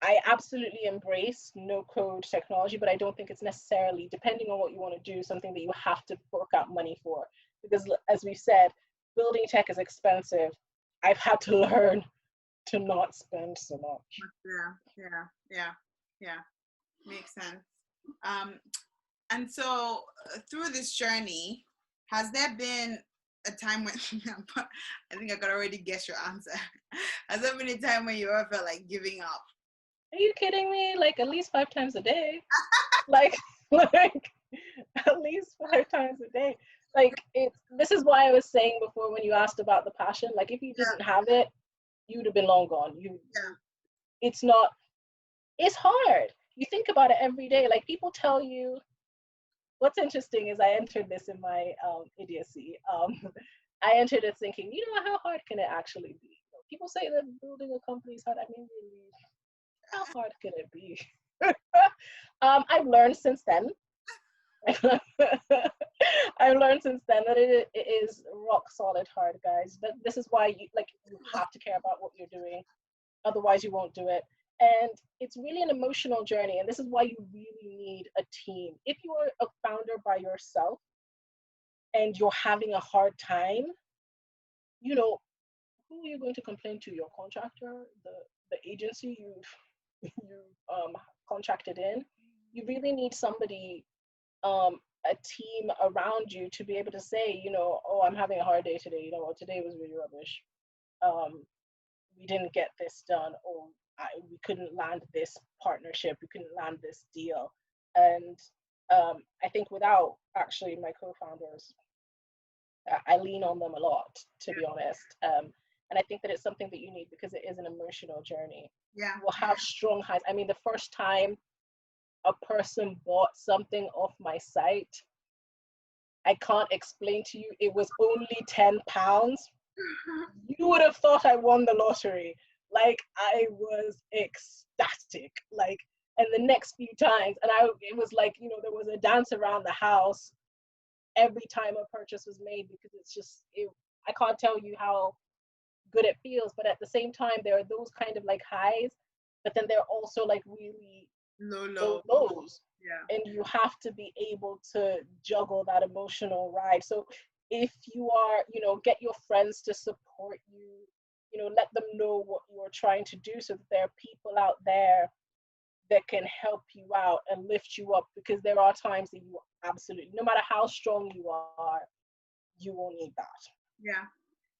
I absolutely embrace no code technology, but I don't think it's necessarily, depending on what you want to do, something that you have to fork out money for, because as we've said, building tech is expensive. I've had to learn to not spend so much. Yeah, makes sense. And so through this journey, has there been a time when I think I could already guess your answer. Has there been a time when you ever felt like giving up? Are you kidding me? Like at least 5 times a day. like at least 5 times a day. Like this is why I was saying before when you asked about the passion, like if you didn't have it, you'd have been long gone. It's hard. You think about it every day. Like people tell you, what's interesting is I entered this in my idiocy. I entered it thinking, you know, how hard can it actually be? People say that building a company is hard. I mean, really, how hard can it be? I've learned since then. I've learned since then that it is rock solid hard, guys. But this is why you have to care about what you're doing. Otherwise, you won't do it. And it's really an emotional journey. And this is why you really need a team. If you are a founder by yourself and you're having a hard time, you know, who are you going to complain to? Your contractor, the agency you contracted in? You really need somebody, a team around you to be able to say, you know, oh, I'm having a hard day today. You know what, today was really rubbish. We didn't get this done. Or we couldn't land this partnership. We couldn't land this deal. And I think without actually my co-founders, I lean on them a lot, to be honest. And I think that it's something that you need because it is an emotional journey. Yeah. We'll have strong highs. I mean, the first time a person bought something off my site, I can't explain to you, it was only £10. You would have thought I won the lottery. Like, I was ecstatic. Like, and the next few times, and it was like, you know, there was a dance around the house every time a purchase was made, because it's just, I can't tell you how good it feels. But at the same time, there are those kind of like highs, but then there are also like really lows. Yeah. And you have to be able to juggle that emotional ride. So if you are, you know, get your friends to support you, you know, let them know what you're trying to do, so that there are people out there that can help you out and lift you up, because there are times that you absolutely, no matter how strong you are, you will need that. Yeah.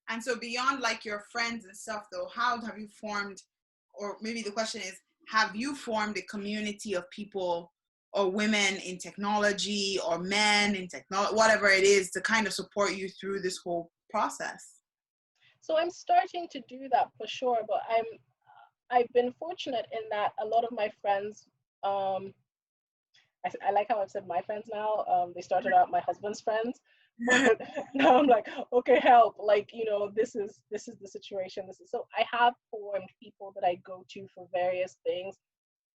And so beyond like your friends and stuff though, how have you formed, or maybe the question is, have you formed a community of people or women in technology or men in technology, whatever it is, to kind of support you through this whole process? So I'm starting to do that for sure, but I've been fortunate in that a lot of my friends, I like how I've said my friends now. They started out my husband's friends, but now I'm like, okay, help! Like, you know, this is the situation. This is, so I have formed people that I go to for various things.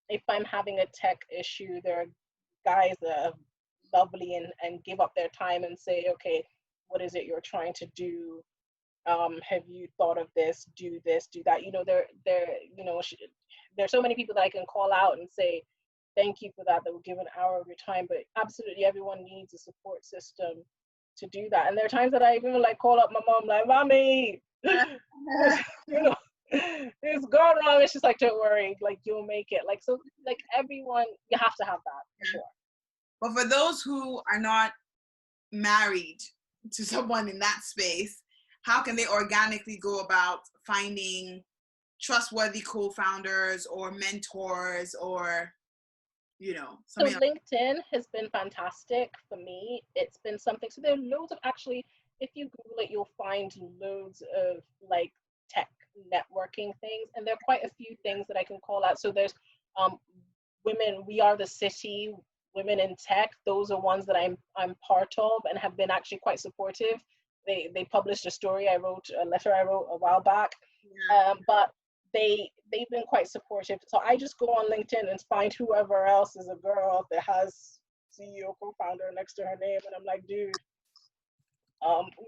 If I'm having a tech issue, there are guys that are lovely and give up their time and say, okay, what is it you're trying to do? Have you thought of this? Do this, do that. You know, you know, there's so many people that I can call out and say, thank you for that will give an hour of your time. But absolutely everyone needs a support system to do that. And there are times that I even like call up my mom, like, mommy, you know, it's going wrong. And she's like, don't worry, like, you'll make it. Like, so like everyone, you have to have that for sure. But for those who are not married to someone in that space, how can they organically go about finding trustworthy co-founders or mentors, or, you know, so something LinkedIn has been fantastic for me. It's been something, so there are loads of, actually, if you Google it, you'll find loads of like tech networking things, and there are quite a few things that I can call out. So there's women, we are the city, women in tech. Those are ones that I'm part of and have been actually quite supportive. They published a story I wrote, a letter I wrote a while back, but they've been quite supportive. So I just go on LinkedIn and find whoever else is a girl that has CEO co-founder next to her name, and I'm like, dude,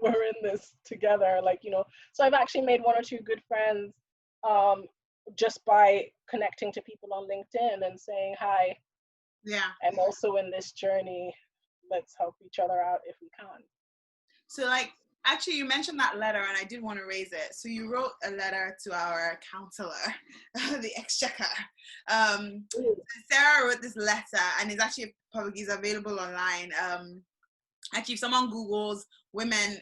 we're in this together. Like, you know, so I've actually made one or two good friends just by connecting to people on LinkedIn and saying, hi, I'm also in this journey. Let's help each other out if we can. So like, actually, you mentioned that letter, and I did want to raise it. So you wrote a letter to our counselor, the Exchequer. Sarah wrote this letter, and it's actually is available online. Actually, if someone Googles women,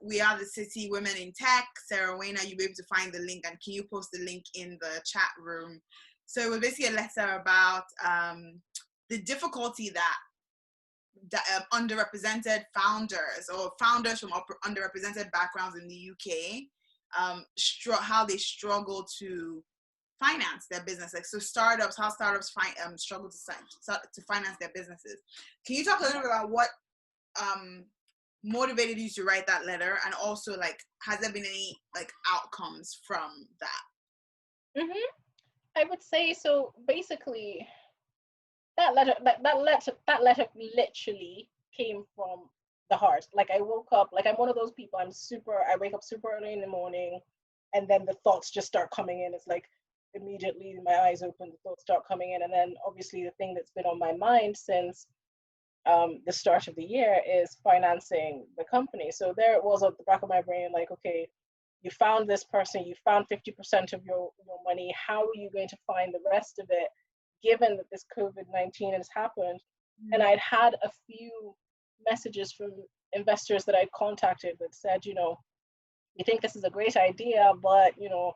we are the city, women in tech, Sarah Wernér, you'll be able to find the link. And can you post the link in the chat room? So it was basically a letter about the difficulty that underrepresented founders or founders from underrepresented backgrounds in the UK, how they struggle to finance their business. Like, so startups, how startups struggle to finance their businesses. Can you talk a little bit about what motivated you to write that letter, and also like, has there been any like outcomes from that? I would say, so basically, that letter literally came from the heart. Like, I woke up, like, I'm one of those people, I wake up super early in the morning, and then the thoughts just start coming in. It's like immediately my eyes open, the thoughts start coming in. And then obviously the thing that's been on my mind since the start of the year is financing the company. So there it was at the back of my brain, like, okay, you found this person, you found 50% of your money. How are you going to find the rest of it, given that this COVID-19 has happened? And I'd had a few messages from investors that I'd contacted that said, you know, we think this is a great idea, but, you know,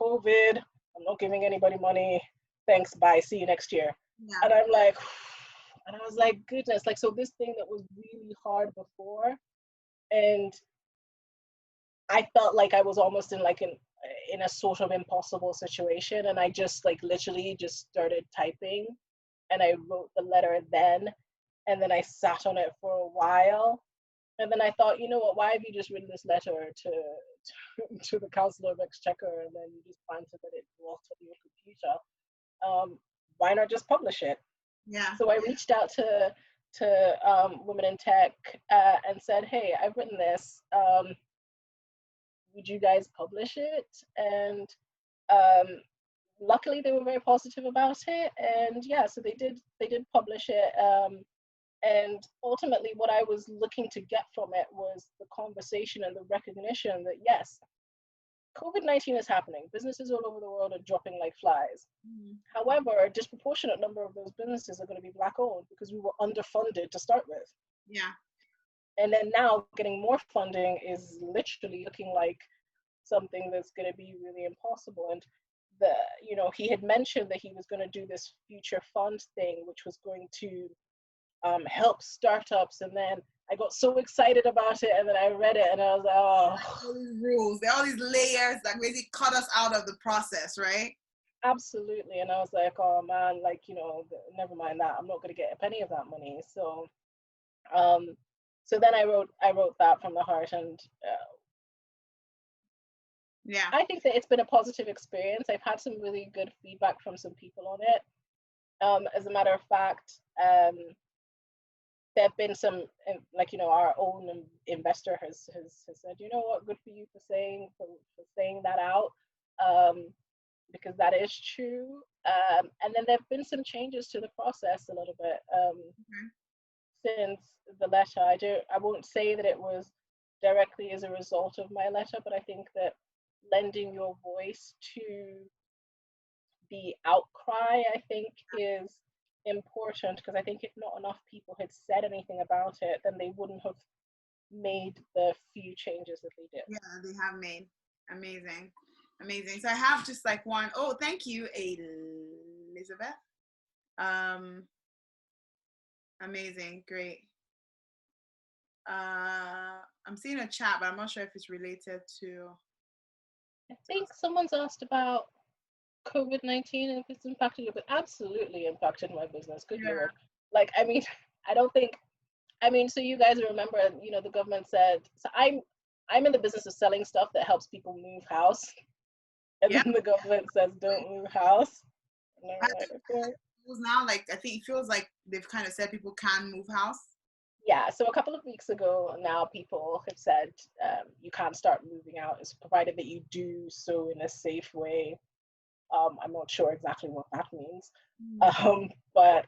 COVID, I'm not giving anybody money. Thanks, bye, see you next year. And I'm like, and I was like, goodness, like, so this thing that was really hard before, and I felt like I was almost in like in a sort of impossible situation. And I just like literally just started typing, and I wrote the letter then, and then I sat on it for a while. And then I thought, you know what, why have you just written this letter to the Council of Exchequer, and then you just planted that it rot on your computer? Why not just publish it? So I reached out to women in tech and said, hey, I've written this. Would you guys publish it? And luckily they were very positive about it. And yeah, so they did publish it. And ultimately what I was looking to get from it was the conversation and the recognition that yes, COVID-19 is happening. Businesses all over the world are dropping like flies. However, a disproportionate number of those businesses are going to be Black owned because we were underfunded to start with. Yeah. And then now getting more funding is literally looking like something that's going to be really impossible. And he had mentioned that he was going to do this future fund thing, which was going to help startups. And then I got so excited about it, and then I read it, and I was like, oh. All these rules, there are all these layers that basically cut us out of the process, right? Absolutely. And I was like, oh man, like, never mind that. I'm not going to get a penny of that money. So, so then I wrote that from the heart, and yeah, I think that it's been a positive experience. I've had some really good feedback from some people on it. As a matter of fact, there have been some, our own investor has said, you know what, good for you for saying that out, because that is true. And then there have been some changes to the process a little bit since the letter. I won't say that it was directly as a result of my letter, but I think that lending your voice to the outcry, I think, is important, because I think if not enough people had said anything about it, then they wouldn't have made the few changes that they did. Yeah, they have made. Amazing. So I have just like one. Oh, thank you, Elizabeth. Amazing, great. I'm seeing a chat, but I'm not sure if it's related to. I think someone's asked about COVID-19 and if it's impacted you, but absolutely impacted my business. Good Lord. Like, I mean, so you guys remember, the government said, so I'm in the business of selling stuff that helps people move house. And then the government says, don't move house. And I'm like, okay. Now, like, I think it feels like they've kind of said people can move house. Yeah, so a couple of weeks ago now, people have said you can't start moving out, it's provided that you do so in a safe way. I'm not sure exactly what that means, but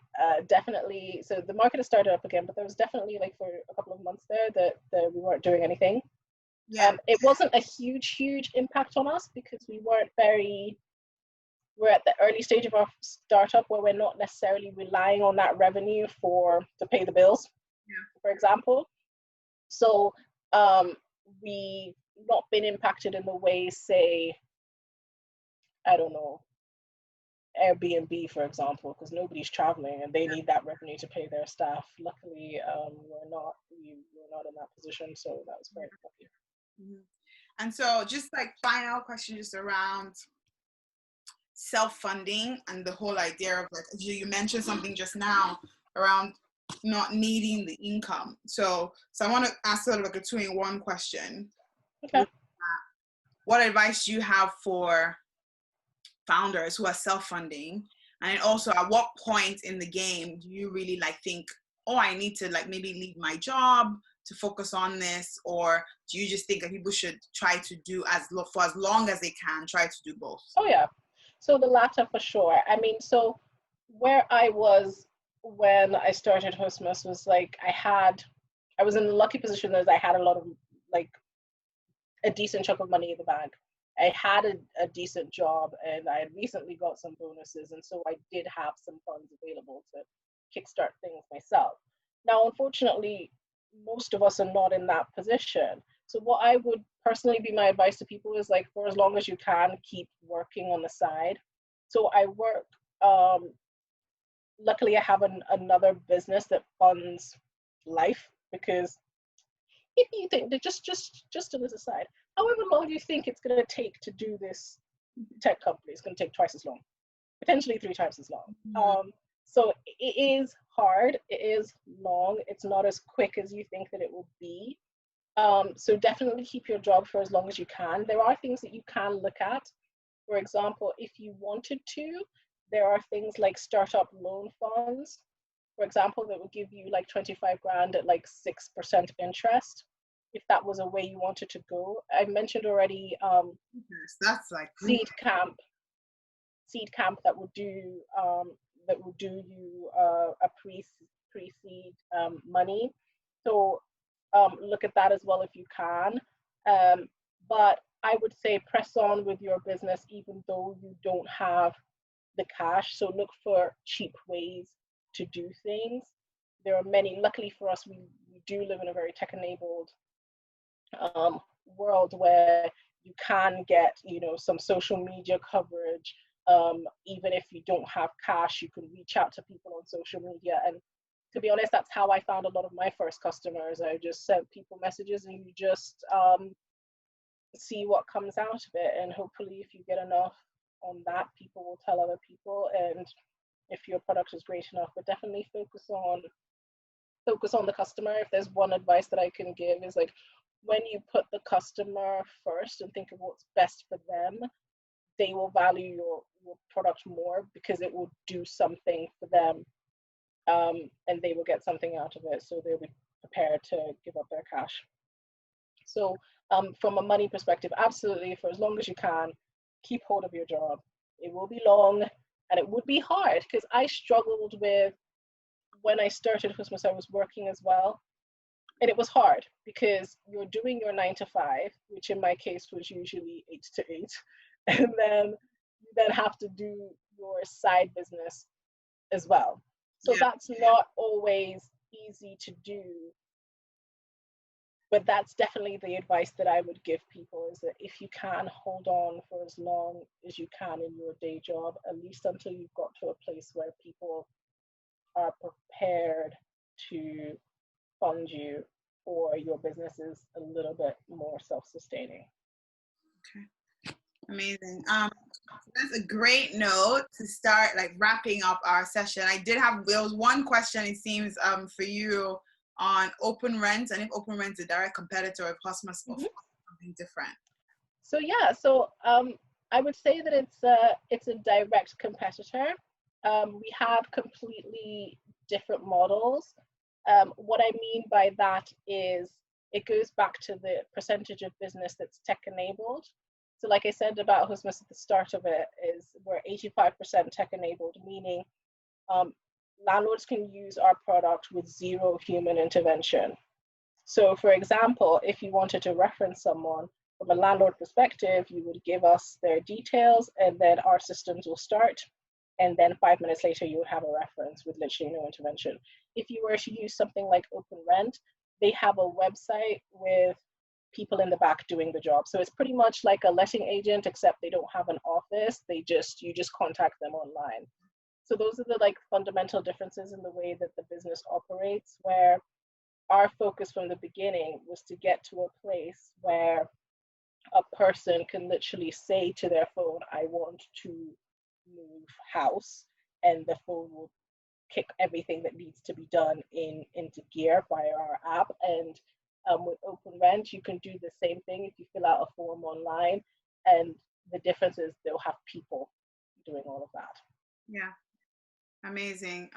definitely, so the market has started up again, but there was definitely, like, for a couple of months there that we weren't doing anything. It wasn't a huge impact on us because we're at the early stage of our startup where we're not necessarily relying on that revenue to pay the bills, for example. So we've not been impacted in the way, say, I don't know, Airbnb, for example, because nobody's traveling and they need that revenue to pay their staff. Luckily, we're not in that position, so that was very lucky. And so, just like final question, just around self-funding and the whole idea of, like, you mentioned something just now around not needing the income. So I want to ask sort of like a 2-in-1 question. Okay. What advice do you have for founders who are self-funding? And then also, at what point in the game do you really think, oh, I need to maybe leave my job to focus on this? Or do you just think that people should try to do for as long as they can, try to do both? Oh yeah, so the latter for sure. I mean, so where I was when I started Husmus was I was in the lucky position that I had a lot of a decent chunk of money in the bank. I had a decent job, and I had recently got some bonuses, and so I did have some funds available to kickstart things myself. Now, unfortunately, most of us are not in that position. So what I would personally be my advice to people is, for as long as you can, keep working on the side. So I work, luckily I have another business that funds life, because if you think that just as an aside, however long do you think it's going to take to do this tech company? It's going to take twice as long, potentially 3 times as long. So it is hard, it is long, it's not as quick as you think that it will be. So definitely keep your job for as long as you can. There are things that you can look at. For example, if you wanted to, there are things like startup loan funds, for example, that would give you 25 grand at 6% interest, if that was a way you wanted to go. I mentioned already that's Seed Camp that will do you a pre-seed money. So look at that as well if you can. But I would say press on with your business even though you don't have the cash. So look for cheap ways to do things. There are many, luckily for us, we do live in a very tech-enabled world where you can get, some social media coverage. Even if you don't have cash, you can reach out to people on social media. And to be honest, that's how I found a lot of my first customers. I just sent people messages, and you just see what comes out of it. And hopefully if you get enough on that, people will tell other people. And if your product is great enough, but definitely focus on the customer. If there's one advice that I can give, is like, when you put the customer first and think of what's best for them, they will value your product more because it will do something for them, and they will get something out of it, so they'll be prepared to give up their cash. So from a money perspective, absolutely, for as long as you can, keep hold of your job. It will be long and it would be hard, because I struggled with, when I started Husmus, I was working as well. And it was hard because you're doing your 9 to 5, which in my case was usually 8 to 8. And then you then have to do your side business as well. So that's not always easy to do. But that's definitely the advice that I would give people, is that if you can, hold on for as long as you can in your day job, at least until you've got to a place where people are prepared to fund you, or your business is a little bit more self-sustaining. Okay, amazing. That's a great note to start, like, wrapping up our session. There was one question, it seems, for you on open rent, and if open rent is a direct competitor of Husmus or something different. So I would say that it's a direct competitor. We have completely different models. What I mean by that is, it goes back to the percentage of business that's tech enabled. So like I said about Husmus at the start of it, is we're 85% tech enabled, meaning landlords can use our product with zero human intervention. So for example, if you wanted to reference someone from a landlord perspective, you would give us their details, and then our systems will start. And then 5 minutes later, you would have a reference with literally no intervention. If you were to use something like Open Rent, they have a website with people in the back doing the job. So it's pretty much like a letting agent, except they don't have an office. You just contact them online. So those are the fundamental differences in the way that the business operates, where our focus from the beginning was to get to a place where a person can literally say to their phone, I want to move house, and the phone will kick everything that needs to be done into gear via our app. And with Open Rent, you can do the same thing if you fill out a form online, and the difference is they'll have people doing all of that. Yeah, amazing.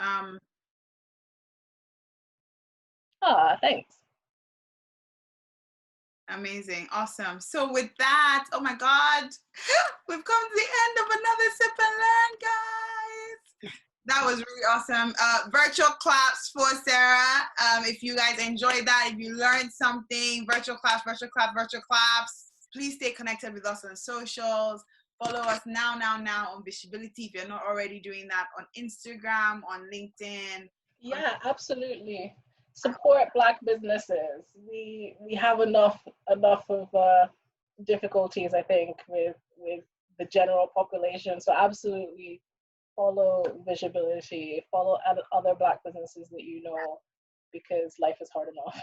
Thanks. Amazing, awesome. So with that, oh my God, we've come to the end of another Sip and Learn, guys. That was really awesome. Virtual claps for Sarah. If you guys enjoyed that, if you learned something, virtual claps, virtual claps, virtual claps. Please stay connected with us on socials. Follow us now on viSHEbility if you're not already doing that, on Instagram, on LinkedIn. Yeah, absolutely. Support Black businesses. We have enough of difficulties, I think, with the general population. So absolutely follow viSHEbility, follow other Black businesses that you know, because life is hard enough.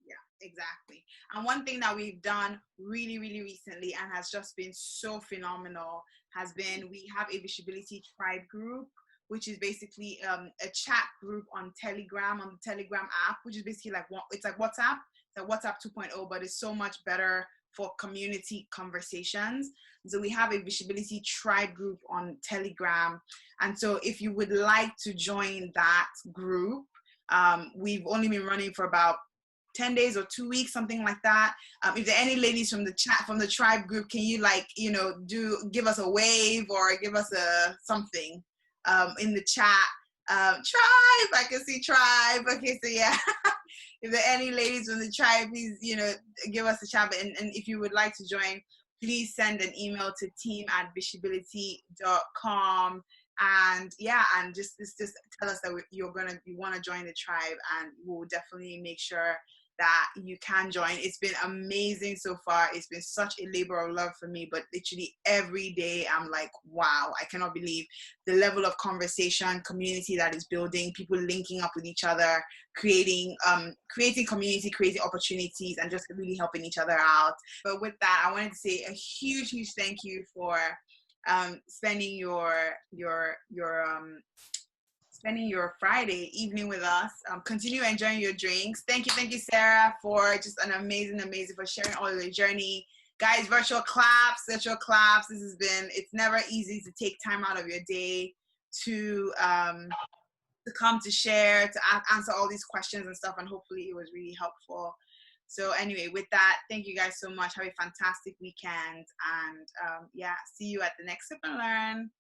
Yeah, exactly. And one thing that we've done really, really recently, and has just been so phenomenal, has been, we have a viSHEbility tribe group, which is basically a chat group on Telegram, on the Telegram app, which is basically it's like WhatsApp. It's like WhatsApp 2.0, but it's so much better for community conversations. So we have a viSHEbility tribe group on Telegram. And so if you would like to join that group, we've only been running for about 10 days or 2 weeks, something like that. If there are any ladies from the chat, from the tribe group, can you give us a wave or give us a something in the chat? Tribe, I can see tribe. Okay, so yeah. If there are any ladies from the tribe, please, give us a chat. And if you would like to join, please send an email to team@viSHEbility.com. And yeah, and just tell us that you want to join the tribe, and we'll definitely make sure that you can join. It's been amazing so far. It's been such a labor of love for me, but literally every day I'm like, wow, I cannot believe the level of conversation, community that is building, people linking up with each other, creating community, creating opportunities, and just really helping each other out. But with that, I wanted to say a huge thank you for spending your Friday evening with us. Continue enjoying your drinks. Thank you, Sarah, for just an amazing, for sharing all your journey. Guys, virtual claps. It's never easy to take time out of your day to come to share, to answer all these questions and stuff, and hopefully it was really helpful. So anyway, with that, thank you guys so much. Have a fantastic weekend, and see you at the next Sip and Learn.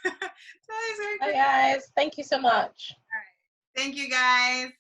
Bye guys, thank you so much. All right. Thank you guys.